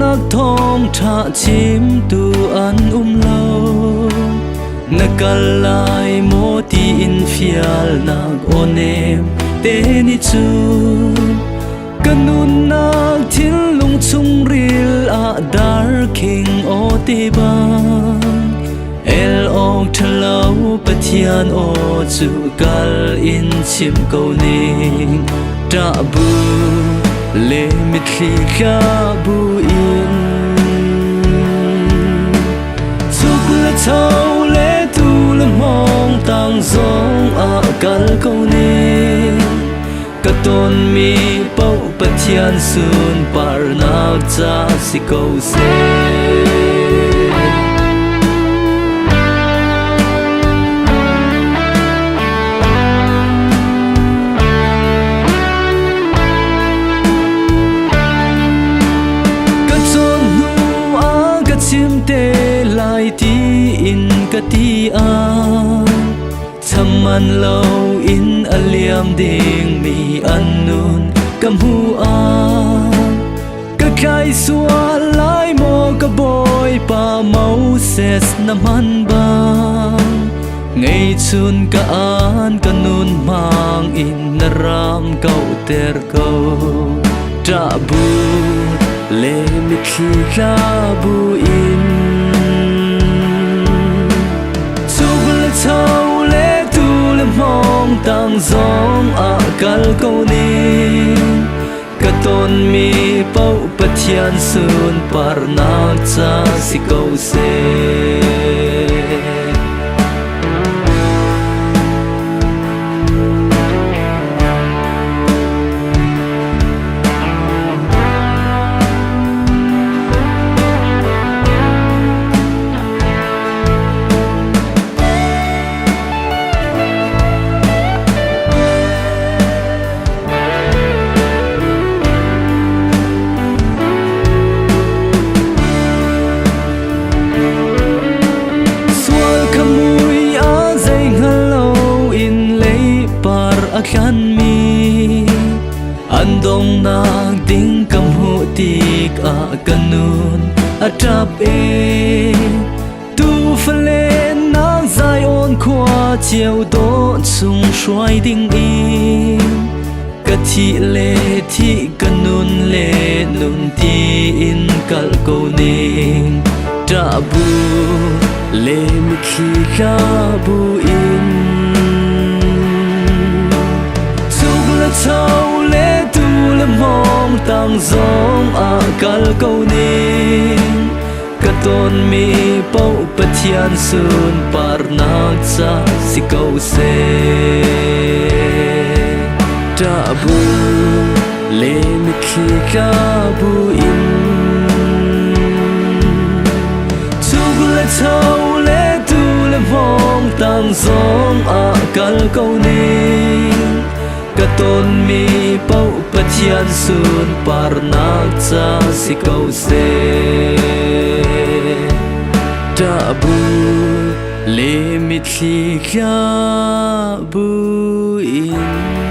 nak thong tha chim tu an lâu nakalai mo ti in fial nak onem te ni chu kanun nak thil lung chung ril a dar king o ti bang el ong thalau pathian o chu kal in chim ko ning ta bu le mit khi kha bu in chuk la thau le tu la mong tang zong a kal ko ning ka ton mi pau pathian sun par na cha si ko se chim te lai ti in ka ti a chaman lo in aliam ding mi annun kam hu a ka khai suwa lai mo ka boy pa mau ses na man bang ngay chun ka an kanun mang in naram kau ter ko ta bu le mi khi kha bu in chuk le thau le tu le mong tang zong a kal ko ni ka ton mi pau pathian sun par na cha si ko se khan mi an dong nak ding kam hu tik a kanun a trap e tu phale nang zai on khwa chiao do chung shwai ding in ka thi le thi kanun le nun ti in kal ko ning ta bu le mi khi kha bu in thau le tu le mong tang zong a kal ko ning ka ton mi pau pathian sun par na cha si ko se ta bu le mi khi kha bu in chuk le thau le tu le mong tang zong a kal ko ning ka ton mi pau pathian sun par na cha si ko se ta bu le mi thi kha bu in